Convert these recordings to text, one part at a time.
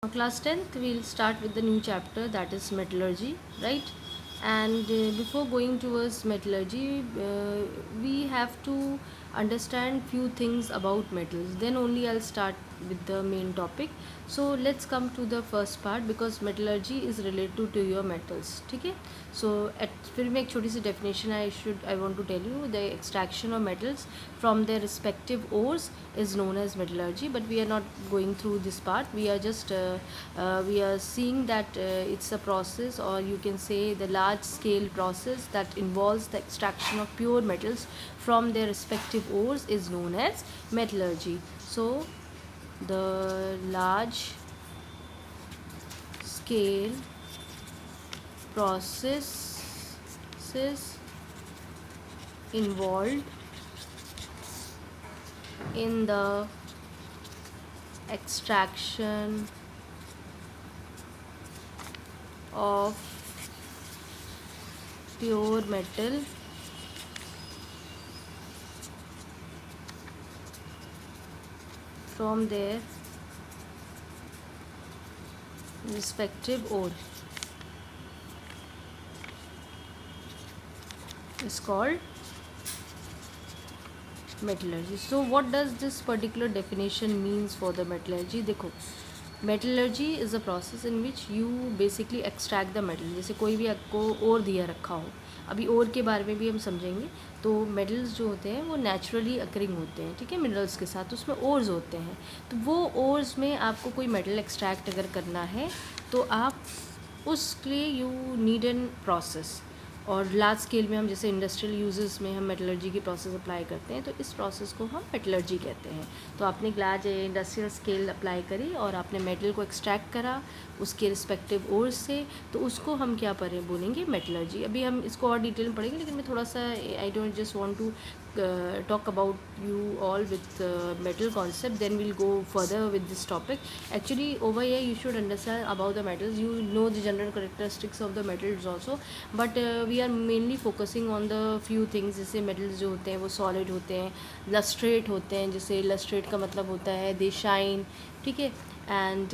Class 10th, we'll start with the new chapter, that is metallurgy, right? And before going towards metallurgy, we have to understand few things about metals. Then only I'll start with the main topic. So let's come to the first part, because metallurgy is related to your metals. ठीक है? So फिर मैं एक छोटी सी definition I want to tell you. The extraction of metals from their respective ores is known as metallurgy, but we are not going through this part. We are just we are seeing that it's a process, or you can say the large scale process that involves the extraction of pure metals from their respective ores is known as metallurgy. So the large scale processes involved in the extraction of pure metal from their respective ore is called metallurgy. So what does this particular definition means for the metallurgy? देखो, metallurgy is a process in which you basically extract the metal. जैसे कोई भी आपको ओर दिया रखा हो, अभी ओर के बारे में भी हम समझेंगे. तो मेटल्स जो होते हैं वो नेचुरली अकरिंग होते हैं, ठीक है, मिनरल्स के साथ. उसमें ओर्स होते हैं. तो वो ओर्स में आपको कोई मेटल एक्सट्रैक्ट अगर करना है तो आप उसके लिए यू नीड एन प्रोसेस. और लार्ज स्केल में हम जैसे इंडस्ट्रियल यूजेस में हम मेटलर्जी की प्रोसेस अप्लाई करते हैं, तो इस प्रोसेस को हम मेटलर्जी कहते हैं. तो आपने लार्ज इंडस्ट्रियल स्केल अप्लाई करी और आपने मेटल को एक्सट्रैक्ट करा उसके रिस्पेक्टिव ओर्स से, तो उसको हम क्या बोलेंगे, मेटलर्जी. अभी हम इसको और डिटेल में पढ़ेंगे, लेकिन मैं थोड़ा सा I don't just want to talk about you all with metal concept, then we'll go further with this topic. Actually over here you should understand about the metals, you know the general characteristics of the metals also, but we are mainly focusing on the few things. जैसे metals जो होते हैं वो solid होते हैं, lustrate होते हैं. जैसे lustrate का मतलब होता है they shine, ठीक है, and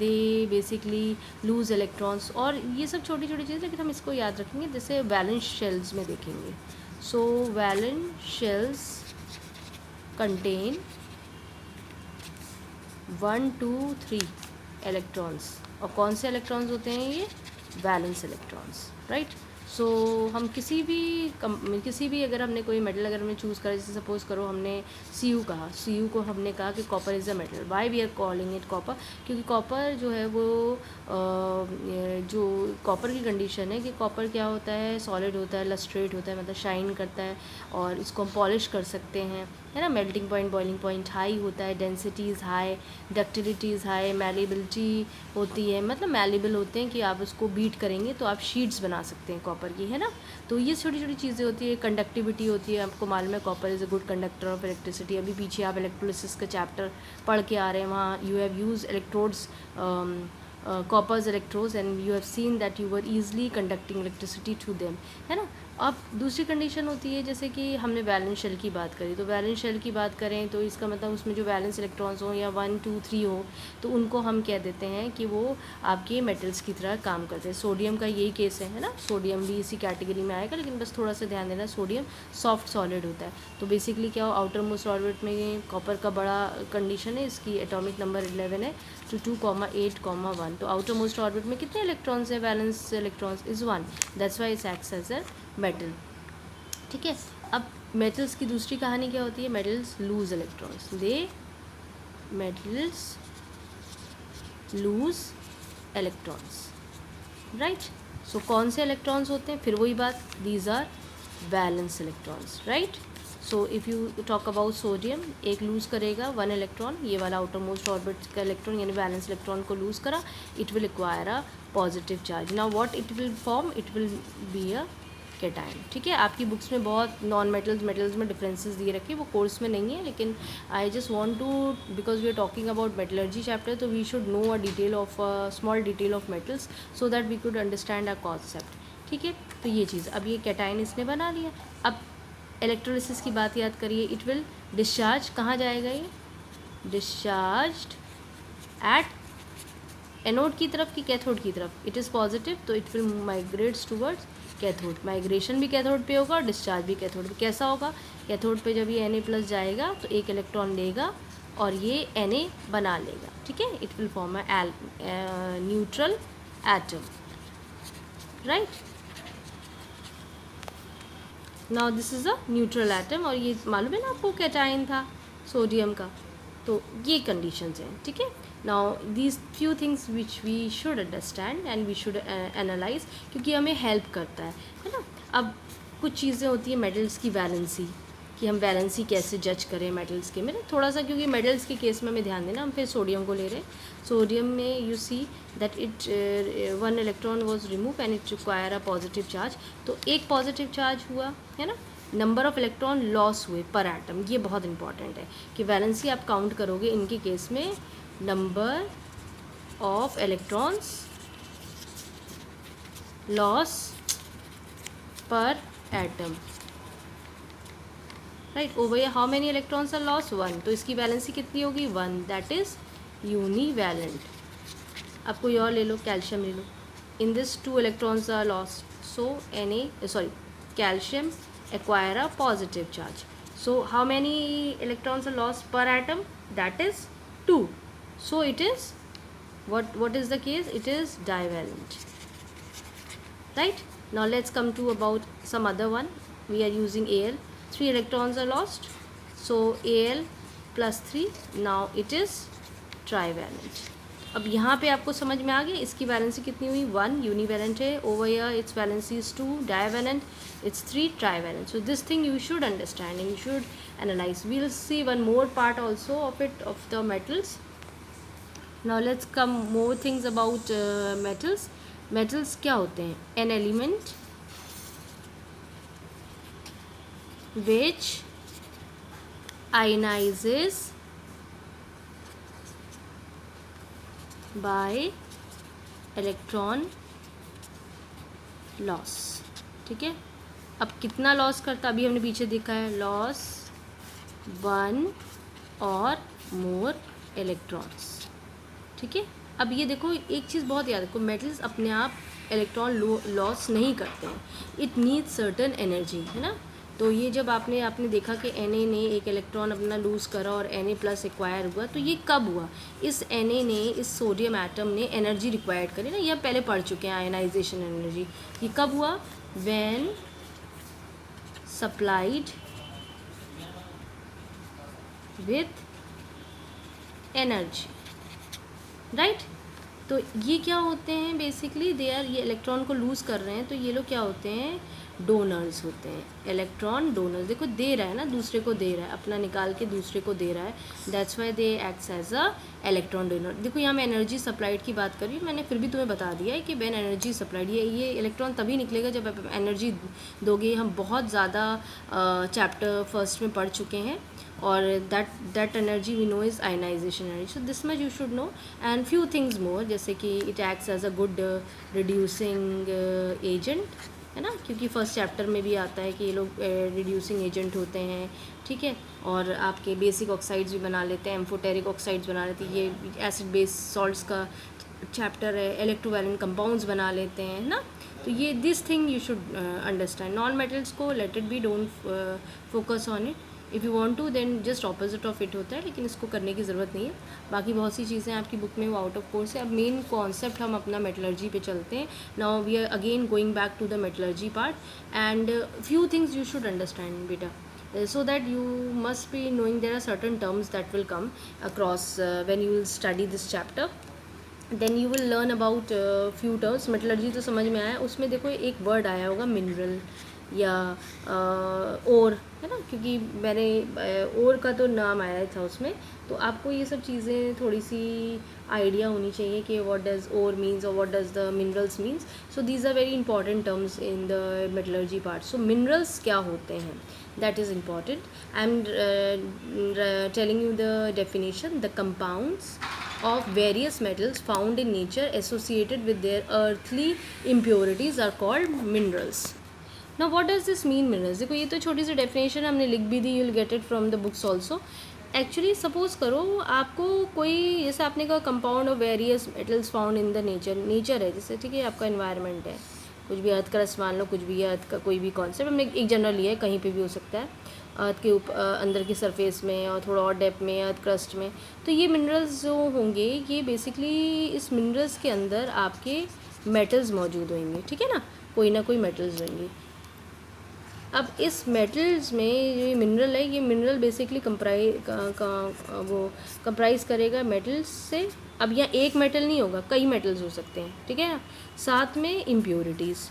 they basically lose electrons. और ये सब छोटी छोटी चीज़ें, लेकिन हम इसको याद रखेंगे. जैसे वैलेंस शेल्स में देखेंगे. So valence shells contain 1 2 3 electrons. और कौन से इलेक्ट्रॉन्स होते हैं ये, वैलेंस इलेक्ट्रॉन्स, राइट. सो हम किसी भी अगर हमने कोई मेटल अगर हमने चूज़ करा, जैसे सपोज करो हमने सी कहा, सी को हमने कहा कि copper is a metal. Why we are calling it copper, क्योंकि कॉपर जो है वो जो कॉपर की कंडीशन है कि कॉपर क्या होता है, सॉलिड होता है, लस्ट्रेट होता है, मतलब शाइन करता है, और इसको हम पॉलिश कर सकते हैं, है ना. Melting point boiling point high होता है, density is high, ductility is high, malleability होती है, मतलब मैलेबल होते हैं कि आप उसको बीट करेंगे तो आप शीट्स बना सकते हैं कॉपर की, है ना. तो ये छोटी छोटी चीज़ें होती है. कंडक्टिविटी होती है, आपको मालूम है copper is a good conductor of electricity. अभी पीछे आप इलेक्ट्रोलिसिस का चैप्टर पढ़ के आ रहे हैं, वहाँ you have use electrodes, coppers electrodes, and you have seen that you were easily conducting electricity to them, है ना. अब दूसरी कंडीशन होती है, जैसे कि हमने वैलेंस शेल की बात करी, तो वैलेंस शेल की बात करें तो इसका मतलब उसमें जो वैलेंस इलेक्ट्रॉन्स हो या 1 2 3 हो, तो उनको हम कह देते हैं कि वो आपके मेटल्स की तरह काम करते हैं. सोडियम का यही केस है ना. सोडियम भी इसी कैटेगरी में आएगा, लेकिन बस थोड़ा सा ध्यान देना, सोडियम सॉफ्ट सॉलिड होता है. तो बेसिकली क्या हो, आउटर मोस्ट ऑर्बिट में कॉपर का बड़ा कंडीशन है, इसकी एटॉमिक नंबर 11 है, तो 2,8,1. तो आउटर मोस्ट ऑर्बिट में कितने इलेक्ट्रॉन्स हैं, valence electrons is 1, that's why it's acts as a metal, ठीक है. अब मेटल्स की दूसरी कहानी क्या होती है, metals lose electrons. Metals lose electrons, right. So कौन से इलेक्ट्रॉन्स होते हैं, फिर वही बात, these are valence electrons, right. So if you talk about sodium, एक लूज़ करेगा 1 इलेक्ट्रॉन, ये वाला आउटर मोस्ट ऑर्बिट का इलेक्ट्रॉन यानी वैलेंस इलेक्ट्रॉन को लूज़ करा, it will acquire a positive charge. Now what it will form, it will be a cation, ठीक है. आपकी बुक्स में बहुत नॉन मेटल्स में डिफरेंसेस दिए रखे, वो कोर्स में नहीं है, लेकिन I just want to, because we are talking about metallurgy chapter, तो we should know a detail of small detail of metals so that we could understand a concept, ठीक है. तो ये चीज़, अब ये कैटायन इसने बना लिया. अब इलेक्ट्रोलिसिस की बात याद करिए, इट विल डिस्चार्ज, कहाँ जाएगा ये, डिस्चार्ज एट एनोड की तरफ कि कैथोड की तरफ, इट इज़ पॉजिटिव तो it will migrates towards cathode, migration भी कैथोड पे होगा और डिस्चार्ज भी कैथोड पे। कैसा होगा, कैथोड पे जब ये Na+ जाएगा तो एक इलेक्ट्रॉन लेगा और ये Na बना लेगा, ठीक है, it will form a neutral atom, right. Now this is a neutral atom, और ये मालूम है ना आपको कैटाइन था सोडियम का, तो ये कंडीशंस हैं, ठीक है। Now these few things which we should understand and we should analyse, क्योंकि हमें हेल्प करता है ना। अब कुछ चीज़ें होती हैं मेटल्स की वैलेंसी, कि हम वैलेंसी कैसे जज करें मेटल्स के में, थोड़ा सा, क्योंकि मेटल्स के केस में हमें ध्यान देना, हम फिर सोडियम को ले रहे हैं। सोडियम में you see that it 1 electron was remove and it require a positive charge, तो एक पॉजिटिव चार्ज हुआ है ना, नंबर ऑफ इलेक्ट्रॉन लॉस हुए पर एटम, ये बहुत इंपॉर्टेंट है कि वैलेंसी आप काउंट करोगे इनके केस में, number of electrons loss per atom, right. Over here how many electrons are loss, 1, तो इसकी वैलेंसी कितनी होगी, 1, दैट इज यूनिवैलेंट। अब कोई और ले लो, कैल्शियम ले लो, in this 2 electrons are lost, so calcium acquire a positive charge, so how many electrons are lost per atom, that is 2, so it is what is the case, it is divalent, right. Now let's come to about some other one, we are using Al, 3 electrons are lost, so Al plus 3, now it is trivalent। अब यहाँ पे आपको समझ में आ गया इसकी valency कितनी हुई, 1 यूनिवैलेंट है, over here it's valency is 2 divalent, it's 3 trivalent, so this thing you should understand and you should analyze. We'll see one more part also of it, of the metals. Now let's come more things about metals. Metals क्या होते हैं, an element which ionizes by electron loss, ठीक है। अब कितना loss करता, अभी हमने पीछे देखा है, लॉस 1 और मोर इलेक्ट्रॉन्स, ठीक है। अब ये देखो एक चीज़ बहुत याद रखो, मेटल्स अपने आप इलेक्ट्रॉन लॉस नहीं करते हैं, इट नीड्स सर्टन एनर्जी, है ना। तो ये जब आपने देखा कि Na ने एक इलेक्ट्रॉन अपना लूज़ करा और Na+ एक्वायर हुआ, तो ये कब हुआ, इस Na ने, इस सोडियम एटम ने एनर्जी रिक्वायर्ड करी ना, ये पहले पढ़ चुके हैं आयनाइजेशन एनर्जी, ये कब हुआ, when supplied with energy, right। तो ये क्या होते हैं बेसिकली, दे आर, ये इलेक्ट्रॉन को लूज़ कर रहे हैं, तो ये लोग क्या होते हैं, डोनर्स होते हैं, इलेक्ट्रॉन डोनर्स। देखो दे रहा है ना, दूसरे को दे रहा है, अपना निकाल के दूसरे को दे रहा है, that's why they acts as a electron donor. देखो यहाँ मैं एनर्जी सप्लाइड की बात कर रही हूँ, मैंने फिर भी तुम्हें बता दिया है कि व्हेन एनर्जी सप्लाइड, ये इलेक्ट्रॉन तभी निकलेगा जब आप एनर्जी दोगे। हम बहुत ज़्यादा चैप्टर फर्स्ट में पढ़ चुके हैं, और that energy we know is ionization energy, so this much you should know, and few things more, जैसे कि it acts as a good reducing agent, है ना, क्योंकि फर्स्ट चैप्टर में भी आता है कि ये लोग रिड्यूसिंग एजेंट होते हैं, ठीक है। और आपके बेसिक ऑक्साइड्स भी बना लेते हैं, एम्फोटेरिक ऑक्साइड्स बना लेते हैं, ये एसिड बेस सॉल्ट्स का चैप्टर है, इलेक्ट्रोवैलेंट कंपाउंड्स बना लेते हैं, है ना। तो ये this thing you should understand. Non metals को let it be, don't focus on it, if you want to then just opposite of it होता है, लेकिन इसको करने की ज़रूरत नहीं है। बाकी बहुत सी चीज़ें आपकी बुक में वो आउट ऑफ कोर्स है। अब मेन कॉन्सेप्ट हम अपना मेटलर्जी पे चलते हैं। Now we are again going back to the metallurgy part, and few things you should understand बेटा, so that you must be knowing there are certain terms that will come across when you will study this chapter, then you will learn about few terms। Metallurgy तो समझ में आया, उसमें देखो एक word आया होगा मिनरल या और, है ना, क्योंकि मैंने और का तो नाम आया था उसमें, तो आपको ये सब चीज़ें थोड़ी सी आइडिया होनी चाहिए कि व्हाट डज और मीन्स और what does the minerals means. So these are very important terms in the metallurgy part. So minerals क्या होते हैं, that is important. I'm telling you the definition. The compounds of various metals found in nature associated with their earthly impurities are called minerals. Now what does this mean, minerals? देखो ये तो छोटी सी definition हमने लिख भी दी, you'll get it from the books also. Actually suppose करो आपको कोई, जैसे आपने कहा compound of various metals found in the nature, nature है जैसे, ठीक है, आपका एनवायरनमेंट है, कुछ भी अर्थ क्रस्ट मान लो, कुछ भी अर्थ का कोई भी कॉन्सेप्ट हमने एक जनरल लिया है, कहीं पे भी हो सकता है, अर्थ के ऊपर अंदर की सरफेस में और थोड़ा और डेप्थ में, अर्थ क्रस्ट में। तो ये मिनरल्स जो होंगे ये बेसिकली इस मिनरल्स के अंदर आपके मेटल्स मौजूद होंगे, ठीक है ना, कोई ना कोई मेटल्स होंगे। अब इस मेटल्स में ये मिनरल है, ये मिनरल बेसिकली वो कंप्राइज करेगा मेटल्स से। अब यहाँ एक मेटल नहीं होगा, कई मेटल्स हो सकते हैं, ठीक है। साथ में इम्प्योरिटीज़,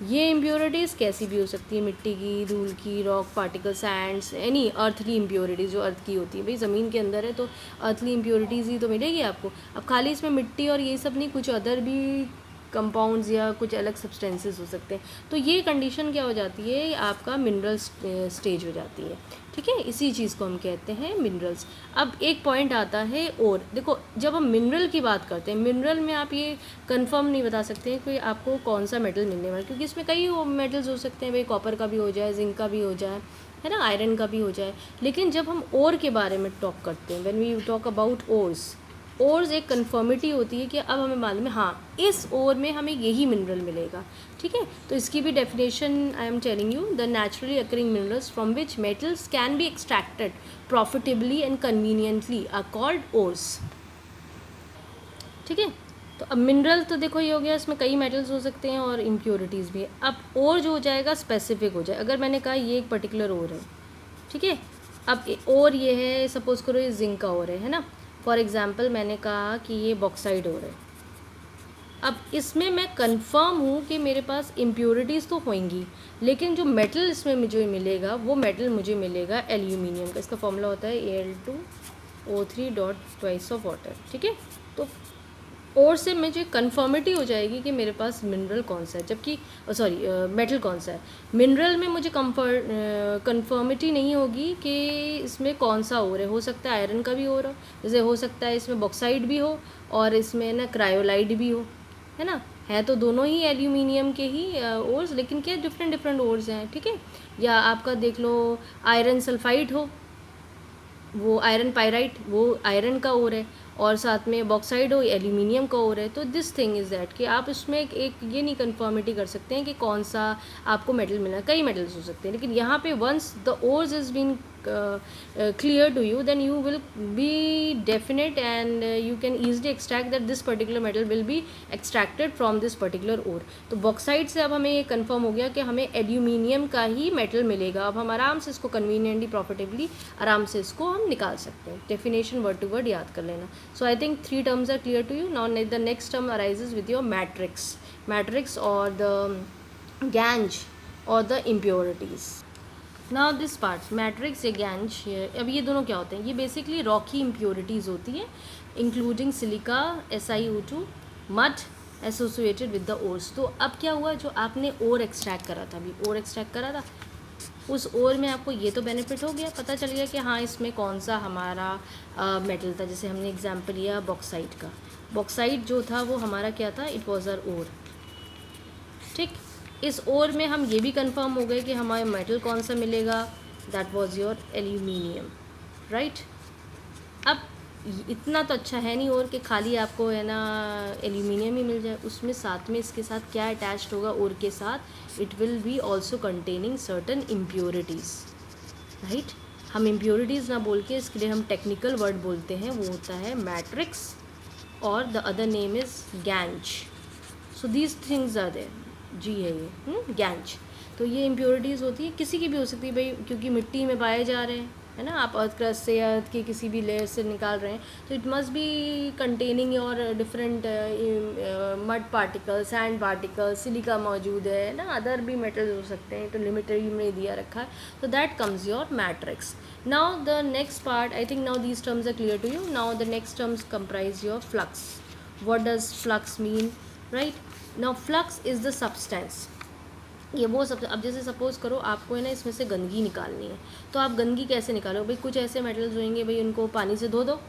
ये इम्प्योरिटीज़ कैसी भी हो सकती है, मिट्टी की, धूल की, rock particle, Sands, any earthly impurities जो अर्थ की होती है। भाई ज़मीन के अंदर है तो अर्थली इम्प्योरिटीज़ ही तो मिलेगी आपको। अब खाली इसमें मिट्टी और ये सब नहीं, कुछ अदर भी कंपाउंड्स या कुछ अलग सब्सटेंसेस हो सकते हैं। तो ये कंडीशन क्या हो जाती है, आपका मिनरल स्टेज हो जाती है, ठीक है। इसी चीज़ को हम कहते हैं मिनरल्स। अब एक पॉइंट आता है और, देखो जब हम मिनरल की बात करते हैं, मिनरल में आप ये कंफर्म नहीं बता सकते हैं कि आपको कौन सा मेटल मिलने वाला, क्योंकि इसमें कई मेटल्स हो सकते हैं, भाई कॉपर का भी हो जाए, जिंक का भी हो जाए, है ना, आयरन का भी हो जाए। लेकिन जब हम ओर के बारे में टॉक करते हैं, when we talk about ores एक कन्फर्मिटी होती है कि अब हमें मालूम है हाँ इस ओर में हमें यही मिनरल मिलेगा, ठीक है। तो इसकी भी definition I am telling you, the naturally occurring minerals from which metals can be extracted profitably and conveniently are called ores, ठीक है। तो अब मिनरल तो देखो ये हो गया, इसमें कई मेटल्स हो सकते हैं और इम्प्योरिटीज़ भी है। अब ओर जो हो जाएगा स्पेसिफिक हो जाए। अगर मैंने कहा ये एक पर्टिकुलर ओर है, ठीक है, अब और ये है, सपोज करो ये जिंक का ओर है ना, फॉर एग्जाम्पल मैंने कहा कि ये बॉक्साइड ओर है। अब इसमें मैं कंफर्म हूँ कि मेरे पास इम्प्योरिटीज़ तो होंगी, लेकिन जो मेटल इसमें मुझे मिलेगा वो मेटल मुझे मिलेगा एल्यूमिनियम का। इसका फॉर्मूला होता है Al2O3 dot twice of water, ठीक है। तो और से मुझे कन्फर्मिटी हो जाएगी कि मेरे पास मिनरल कौन सा है, जबकि मेटल कौन सा है। मिनरल में मुझे कन्फर्मिटी नहीं होगी कि इसमें कौन सा और है। हो सकता है आयरन का भी और हो, जैसे हो सकता है इसमें बॉक्साइड भी हो और इसमें ना क्रायोलाइड भी हो, है ना, है तो दोनों ही एल्यूमिनियम के ही ओर्स, लेकिन क्या डिफरेंट डिफरेंट ओर्स हैं, ठीक है। या आपका देख लो आयरन सल्फाइड हो, वो आयरन पायराइट, वो आयरन का ओर है, और साथ में बॉक्साइड हो एल्यूमिनियम का ओर है। तो दिस थिंग इज़ दैट कि आप इसमें एक ये नहीं कन्फर्मिटी कर सकते हैं कि कौन सा आपको मेटल मिला, कई मेटल्स हो सकते हैं। लेकिन यहाँ पे once the ores is been clear to you, then you will be definite and you can easily extract that this particular metal will be extracted from this particular ore। तो bauxite से अब हमें ये कंफर्म हो गया कि हमें aluminium का ही मेटल मिलेगा। अब हम आराम से इसको कन्वीनियंटली प्रॉफिटेबली आराम से इसको हम निकाल सकते हैं। डेफिनेशन वर्ड टू वर्ड याद कर लेना। So I think 3 terms are clear to you. Now the next term arises with your matrix और द गैंज और the impurities. Now this part matrix या गैंज, अब ये दोनों क्या होते हैं, ये बेसिकली रॉकी इम्प्योरिटीज़ होती हैं, including silica, SiO2, mud associated with the ores. तो अब क्या हुआ, जो आपने ओर एक्सट्रैक्ट करा था, अभी ओर एक्सट्रैक्ट करा था, उस ओर में आपको ये तो बेनिफिट हो गया, पता चल गया कि हाँ इसमें कौन सा हमारा मेटल था। जैसे हमने एग्जांपल लिया बॉक्साइड का, बॉक्साइड जो था वो हमारा क्या था, इट वाज आवर ओर, ठीक। इस ओर में हम ये भी कंफर्म हो गए कि हमारे मेटल कौन सा मिलेगा, that was your aluminium, right. अब इतना तो अच्छा है नहीं और कि खाली आपको है ना एल्यूमिनियम ही मिल जाए, उसमें साथ में इसके साथ क्या अटैच्ड होगा और के साथ, it will B also containing certain impurities, right. हम इम्प्योरिटीज़ ना बोल के इसके लिए हम टेक्निकल वर्ड बोलते हैं, वो होता है मैट्रिक्स और the other name is gangue. So these things are there, जी है ये गैंज। तो ये इम्प्योरिटीज़ होती है, किसी की भी हो सकती है भाई, क्योंकि मिट्टी में पाए जा रहे हैं, है ना, आप अर्थ क्रस्ट से या अर्थ के किसी भी लेयर से निकाल रहे हैं, तो it must be containing your different mud particle, sand particle, silica मौजूद है ना, अदर भी मेटल्स हो सकते हैं, तो लिमिटेड में दिया रखा है। तो that comes your matrix. Now the next part, I think now these terms are clear to you. Now the next terms comprise your flux. What does flux mean, right. Now flux is the substance, ये वो सब। अब जैसे suppose करो आपको है ना इसमें से गंदगी निकालनी है, तो आप गंदगी कैसे निकालो भाई, कुछ ऐसे मेटल्स होंगे भाई, उनको पानी से धो दो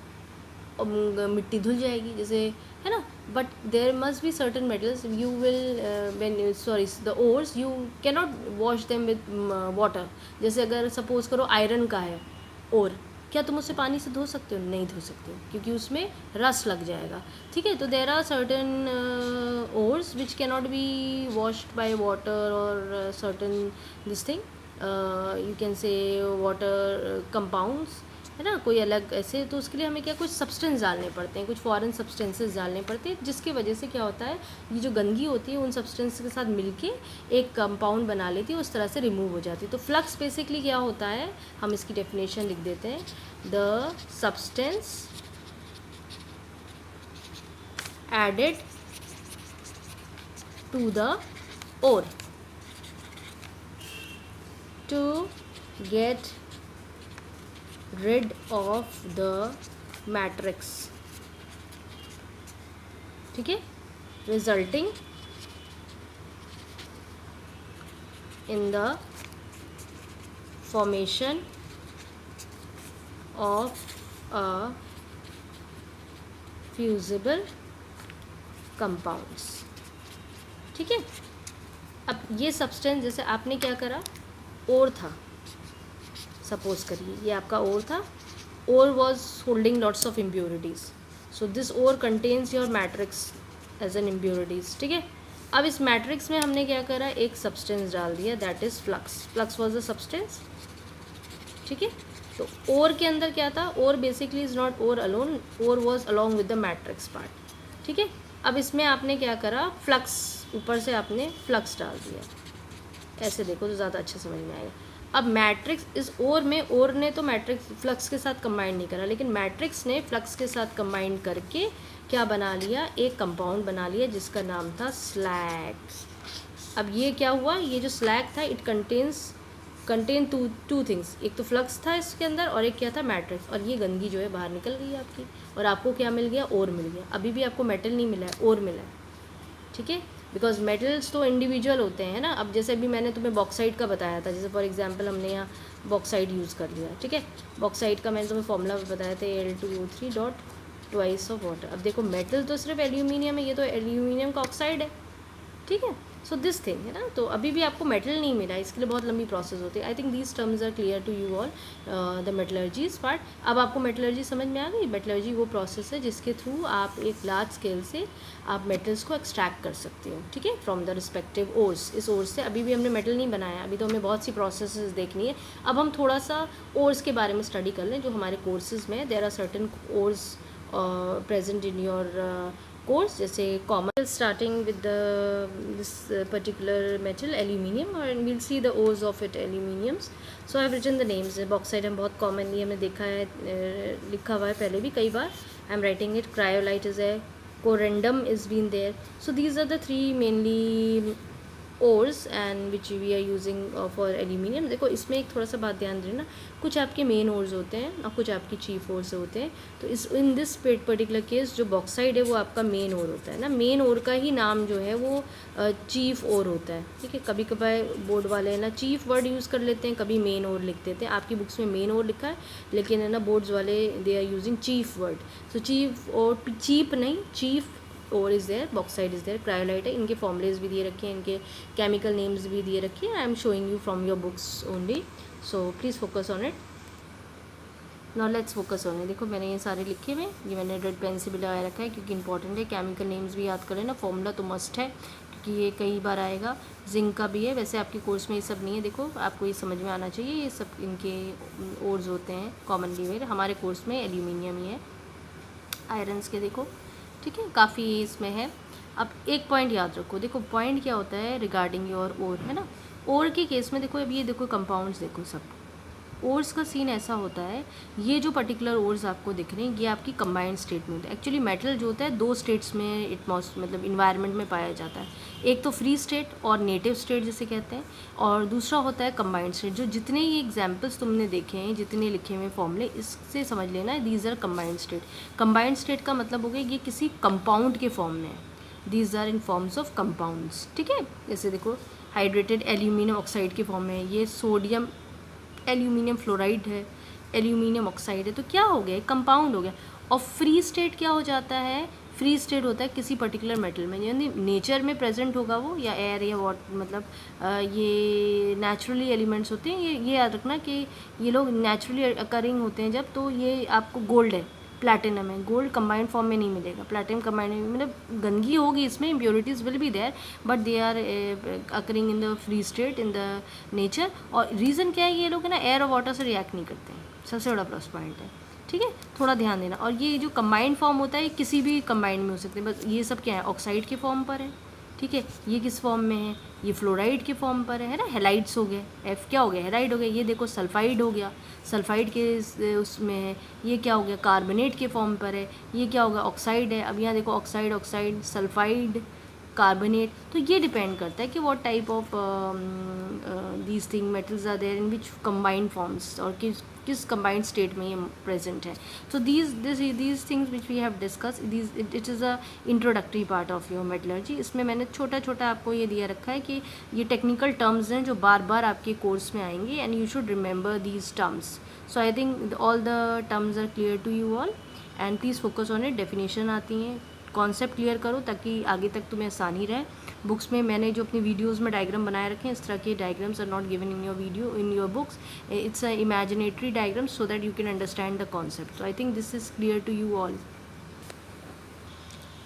और मिट्टी धुल जाएगी, जैसे, है ना। But there must be certain metals you will the ores you cannot wash them with water. जैसे अगर सपोज़ करो आयरन का है और, क्या तुम उसे पानी से धो सकते हो? नहीं धो सकते हो, क्योंकि उसमें रस लग जाएगा, ठीक है। तो there are certain ores which can not be washed by water और certain this thing, you can say water compounds, है ना, कोई अलग ऐसे। तो उसके लिए हमें क्या कुछ सब्सटेंस डालने पड़ते हैं, कुछ फॉरेन सब्सटेंसेस डालने पड़ते हैं, जिसकी वजह से क्या होता है, ये जो गंदगी होती है उन सब्सटेंस के साथ मिलके एक कंपाउंड बना लेती है, उस तरह से रिमूव हो जाती है। तो फ्लक्स बेसिकली क्या होता है, हम इसकी डेफिनेशन लिख देते हैं, the substance added to the ore to get rid of the matrix, ठीक है, resulting in the formation of a fusible compounds, ठीक है। अब ये सब्सटेंस, जैसे आपने क्या करा, और था, सपोज करिए ये आपका ओर था, ore was holding lots of impurities, so this ore contains your matrix as an impurities, ठीक है। अब इस मैट्रिक्स में हमने क्या करा, एक सब्सटेंस डाल दिया, that is flux, flux was the substance, ठीक है। तो ओर के अंदर क्या था, ore basically is not ore alone, ore was along with the matrix part, ठीक है। अब इसमें आपने क्या करा, फ्लक्स, ऊपर से आपने फ्लक्स डाल दिया, ऐसे देखो तो ज़्यादा अच्छा समझ में आएगा। अब मैट्रिक्स इस ओर में, ओर ने तो मैट्रिक्स फ्लक्स के साथ कंबाइन नहीं करा, लेकिन मैट्रिक्स ने फ्लक्स के साथ कंबाइन करके क्या बना लिया, एक कंपाउंड बना लिया जिसका नाम था स्लैग। अब ये क्या हुआ, ये जो स्लैग था, इट कंटेन टू थिंग्स, एक तो फ्लक्स था इसके अंदर और एक क्या था, मैट्रिक्स, और ये गंदगी जो है बाहर निकल गई आपकी, और आपको क्या मिल गया, ओर मिल गया। अभी भी आपको मेटल नहीं मिला है, ओर मिला है, ठीक है, बिकॉज मेटल्स तो इंडिविजुअल होते हैं ना। अब जैसे अभी मैंने तुम्हें बॉक्साइट का बताया था, जैसे फॉर एग्जांपल हमने यहाँ बॉक्साइट यूज़ कर लिया, ठीक है। बॉक्साइट का मैंने तुम्हें फॉर्मूला बताया था, Al2O3 dot twice of water. अब देखो मेटल तो सिर्फ एल्यूमिनियम है, ये तो एल्यूमिनियम का ऑक्साइड है, ठीक है। सो दिस थिंग है ना, तो अभी भी आपको मेटल नहीं मिला, इसके लिए बहुत लंबी प्रोसेस होती है। I think these terms are clear to you all, the metallurgies part. अब आपको मेटलर्जी समझ में आ गई। मेटलर्जी वो प्रोसेस है जिसके थ्रू आप एक लार्ज स्केल से आप मेटल्स को एक्सट्रैक्ट कर सकते हो, ठीक है, फ्रॉम द रिस्पेक्टिव ओर्स। इस ओर्स से अभी भी हमने मेटल नहीं बनाया, अभी तो हमें बहुत सी प्रोसेसेस देखनी है। अब हम थोड़ा सा ओर्स के बारे में स्टडी कर लें, जो हमारे कोर्सेज में there are certain ores present in your course, जैसे common starting with this particular metal aluminium, और we'll see the ores of it aluminiums. So I have written the names. Bauxite हम बहुत commonly हमने देखा है, लिखा हुआ है पहले भी कई बार। I am writing it. Cryolite is है, corundum is been there. So these are the three mainly ores and which we are using for aluminium. देखो इसमें एक थोड़ा सा बात ध्यान देना, कुछ आपके मेन ओर्स होते हैं और कुछ आपकी चीफ ओर्स होते हैं। तो इस इन दिस पर्टिकुलर केस जो बॉक्साइड है वो आपका मेन ओर होता है ना, मेन ओर का ही नाम जो है वो चीफ ओर होता है, ठीक है। कभी कभार बोर्ड वाले है ना चीफ वर्ड यूज़ कर लेते हैं, कभी मेन ओर लिख देते हैं। आपकी बुक्स में मेन ओर लिखा है, लेकिन है ना बोर्ड्स वाले they are using chief word. So chief ore cheap नहीं, chief ore is there, bauxite is there, cryolite है। इनके फॉर्मुलेज भी दिए रखे हैं, इनके केमिकल नेम्स भी दिए रखे हैं। I am showing you from your books only, so please focus on it. Now let's focus on it. देखो मैंने ये सारे लिखे हुए, ये मैंने रेड पेन से भी लगाया रखा है क्योंकि इंपॉर्टेंट है। केमिकल नेम्स भी याद करें ना, फॉर्मूला तो मस्ट है क्योंकि ये कई बार आएगा। जिंक का भी है, वैसे आपके कोर्स में ये सब नहीं है। देखो आपको ये समझ में आना चाहिए, ये सब इनके ओर्स होते हैं कॉमनली वेयर। हमारे कोर्स में एल्यूमिनियम ही है, आयरन्स के देखो, ठीक है, काफ़ी इसमें है। अब एक पॉइंट याद रखो, देखो पॉइंट क्या होता है रिगार्डिंग योर ओर, है ना। ओर के केस में देखो, अब ये देखो कंपाउंड्स देखो, सब ओर्स का सीन ऐसा होता है, ये जो पर्टिकुलर ओर्स आपको दिख रहे हैं ये आपकी कंबाइंड स्टेट में होता है। एक्चुअली मेटल जो होता है दो स्टेट्स में मतलब इन्वायरमेंट में पाया जाता है, एक तो फ्री स्टेट और नेटिव स्टेट जिसे कहते हैं, और दूसरा होता है कंबाइंड स्टेट। जो जितने ये एग्जाम्पल्स तुमने देखे हैं, जितने लिखे हुए फॉर्मूले, इससे समझ लेना है these are combined state. Combined state का मतलब हो गया ये किसी कंपाउंड के फॉर्म में है, these are in forms of compounds, ठीक है। जैसे देखो हाइड्रेटेड एल्यूमिनियम ऑक्साइड के फॉर्म में है, ये सोडियम एल्यूमिनियम फ्लोराइड है, एल्यूमिनियम ऑक्साइड है, तो क्या हो गया, कंपाउंड हो गया। और फ्री स्टेट क्या हो जाता है, फ्री स्टेट होता है किसी पर्टिकुलर मेटल में, यानी नेचर में प्रेजेंट होगा वो, या एयर या वाटर, मतलब ये नेचुरली एलिमेंट्स होते हैं। ये याद रखना कि ये लोग नेचुरली अकरिंग होते हैं जब, तो ये आपको गोल्ड है, प्लैटिनम है, गोल्ड कंबाइंड फॉर्म में नहीं मिलेगा। प्लैटिनम कंबाइंड मतलब गंदगी होगी इसमें, impurities will be there, but they are occurring in the free state in the nature. और रीज़न क्या है, ये लोग है ना एयर और वाटर से रिएक्ट नहीं करते हैं, सबसे बड़ा प्लस पॉइंट है। ठीक है, थोड़ा ध्यान देना। और ये जो कंबाइंड फॉर्म होता है किसी भी कंबाइंड में हो सकते हैं, बस ये सब क्या है, ऑक्साइड के फॉर्म पर है। ठीक है, ये किस फॉर्म में है, ये फ्लोराइड के फॉर्म पर है ना, हेलाइड्स हो गए, एफ क्या हो गया, हेलाइड हो गया। ये देखो सल्फाइड हो गया, सल्फाइड के उसमें है। ये क्या हो गया, कार्बोनेट के फॉर्म पर है। ये क्या होगा, ऑक्साइड है। अब यहाँ देखो ऑक्साइड, ऑक्साइड, सल्फाइड, कार्बोनेट। तो ये डिपेंड करता है कि what type of these thing metals are there in which combined forms, और किस कंबाइंड स्टेट में ये प्रेजेंट है। So these things which we have discuss, it is a introductory part of your metallurgy. इसमें मैंने छोटा छोटा आपको ये दिया रखा है कि ये टेक्निकल टर्म्स हैं जो बार बार आपके कोर्स में आएंगे, and you should remember these terms. So I think all the terms are clear to you all, and please focus on it. Definition आती हैं, कॉन्सेप्ट क्लियर करो ताकि आगे तक तुम्हें आसानी रहे। बुक्स में मैंने जो अपनी वीडियोस में डायग्राम बनाए रखे हैं, इस तरह के diagrams are not given in your video, in your books. It's a imaginatory diagram so that you can understand the concept. So I think this is clear to you all.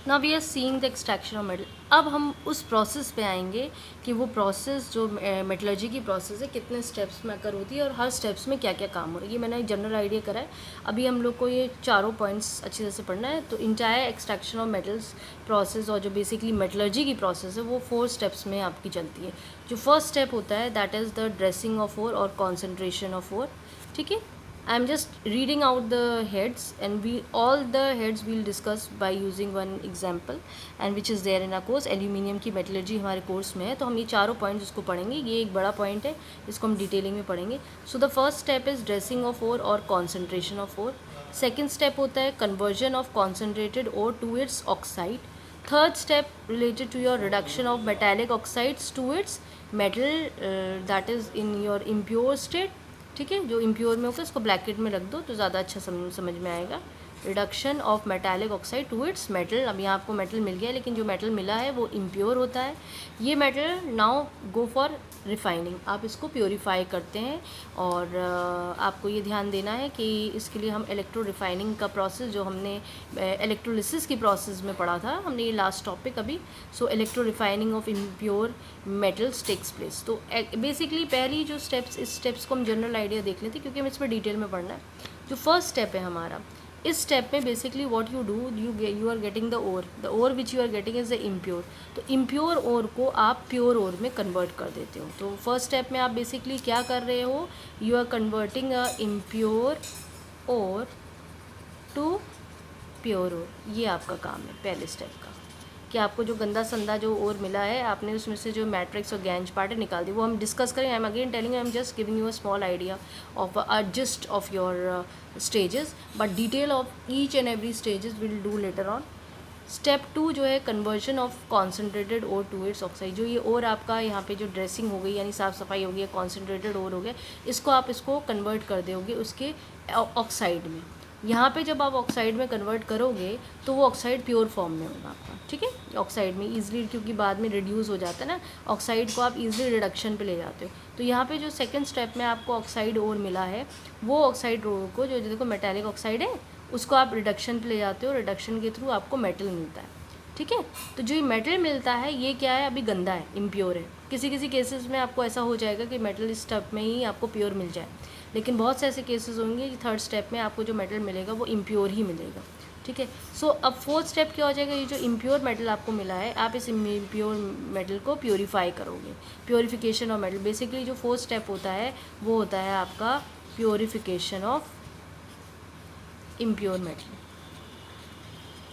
Now we are seeing the extraction of metal. अब हम उस process पे आएंगे कि वो process जो metallurgy की process है कितने स्टेप्स में अकर होती है और हर स्टेप्स में क्या क्या काम हो रहा है। ये मैंने एक जनरल आइडिया करा है। अभी हम लोग को ये चारों पॉइंट्स अच्छी तरह से पढ़ना है। तो entire extraction of metals process और जो बेसिकली मेटलर्जी की प्रोसेस है वो 4 स्टेप्स में आपकी चलती है। जो फर्स्ट स्टेप होता है that is the dressing of ore और कॉन्सेंट्रेशन ऑफ ओर। ठीक है, I am just reading out the heads, and all the heads we'll discuss by using one example, and which is there in our course। Aluminium की metallurgy हमारे course में है, तो हम ये चारों पॉइंट्स उसको पढ़ेंगे। ये एक बड़ा पॉइंट है, इसको हम डिटेलिंग में पढ़ेंगे। So the first step is dressing of ore और concentration of ore. Second step होता है conversion of concentrated ore to its oxide. Third step related to your reduction of metallic oxides to its metal that is in your impure state. ठीक है, जो impure में होगा इसको bracket में रख दो तो ज़्यादा अच्छा समझ में आएगा। Reduction of metallic oxide to its metal. अब यहाँ आपको मेटल मिल गया, लेकिन जो मेटल मिला है वो इम्प्योर होता है। ये metal now go for refining, आप इसको प्योरीफाई करते हैं। और आपको ये ध्यान देना है कि इसके लिए हम इलेक्ट्रो रिफाइनिंग का प्रोसेस, जो हमने इलेक्ट्रोलिसिस की प्रोसेस में पढ़ा था, हमने ये लास्ट टॉपिक अभी। So electro refining of impure metals takes place. तो बेसिकली पहली जो स्टेप्स, इस स्टेप्स को हम जनरल आइडिया देख लेते हैं क्योंकि हमें इस पर डिटेल में पढ़ना है। जो फर्स्ट स्टेप है हमारा, इस स्टेप में basically what you do, you are getting the ore which you are getting is the impure. तो इम्प्योर ओर को आप प्योर ओर में कन्वर्ट कर देते हो। तो फर्स्ट स्टेप में आप बेसिकली क्या कर रहे हो, you are converting a impure ore to pure ore. ये आपका काम है पहले स्टेप का, कि आपको जो गंदा संदा जो ओर मिला है, आपने उसमें से जो मैट्रिक्स और गैंज पार्ट निकाल दी। वो हम डिस्कस करें। I am again telling, I am just giving you a small idea of a gist of your stages, but detail of each and every stages will do later on. Step 2 जो है conversion of concentrated ore to its oxide. जो ये ओर आपका यहाँ पे जो dressing हो गई यानी साफ़ सफाई हो गई, कॉन्सेंट्रेटेड ओर हो गया, इसको आप इसको कन्वर्ट कर दोगे उसके ऑक्साइड में। यहाँ पे जब आप ऑक्साइड में कन्वर्ट करोगे तो वो ऑक्साइड प्योर फॉर्म में होगा आपका। ठीक है, ऑक्साइड में ईजिली, क्योंकि बाद में रिड्यूस हो जाता है ना, ऑक्साइड को आप ईजिली रिडक्शन पे ले जाते हो। तो यहाँ पे जो सेकंड स्टेप में आपको ऑक्साइड ओर मिला है, वो ऑक्साइड ओर को, जो देखो मेटालिक ऑक्साइड है, उसको आप रिडक्शन पे ले जाते हो। रिडक्शन के थ्रू आपको मेटल मिलता है। ठीक है, तो जो ये मेटल मिलता है ये क्या है, अभी गंदा है, इम्प्योर है। किसी किसी केसेस में आपको ऐसा हो जाएगा कि मेटल इस स्टेप में ही आपको प्योर मिल जाए, लेकिन बहुत से ऐसे केसेस होंगे कि थर्ड स्टेप में आपको जो मेटल मिलेगा वो इम्प्योर ही मिलेगा। ठीक है, सो अब फोर्थ स्टेप क्या हो जाएगा, ये जो इम्प्योर मेटल आपको मिला है, आप इस इम्प्योर मेटल को प्योरीफाई करोगे। प्योरीफिकेशन ऑफ मेटल, बेसिकली जो फोर्थ स्टेप होता है वो होता है आपका प्योरीफिकेशन ऑफ इम्प्योर मेटल।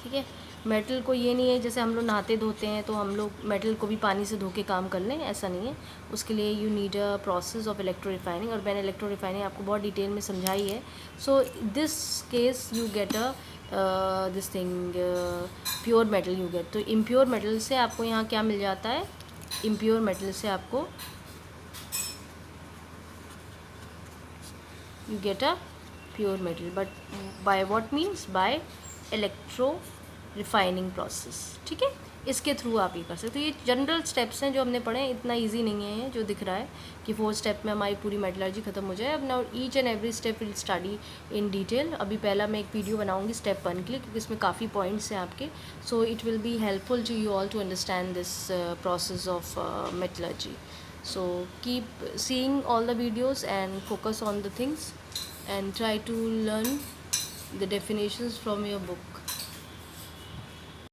ठीक है, मेटल को ये नहीं है जैसे हम लोग नहाते धोते हैं तो हम लोग मेटल को भी पानी से धो के काम कर लें, ऐसा नहीं है। उसके लिए you need a process of electro refining, और मैंने इलेक्ट्रो रिफाइनिंग आपको बहुत डिटेल में समझाई है। So this case you get a this thing pure metal you get. तो इम्प्योर मेटल से आपको यहाँ क्या मिल जाता है, इम्प्योर मेटल से आपको you get a pure metal, but by what means, by electro refining process, ठीक है। इसके थ्रू आप ये कर सकते हो। ये जनरल स्टेप्स हैं जो हमने पढ़े हैं, इतना इजी नहीं है ये जो दिख रहा है कि 4 स्टेप में हमारी पूरी मेटलर्जी खत्म हो जाए। अब now each and every step will study in detail. अभी पहला मैं एक वीडियो बनाऊंगी स्टेप 1 के लिए, क्योंकि इसमें काफ़ी पॉइंट्स हैं आपके, so it will be helpful to you all to understand this process of metallurgy. So keep seeing all the videos and focus on the things and try to learn the definitions from your book.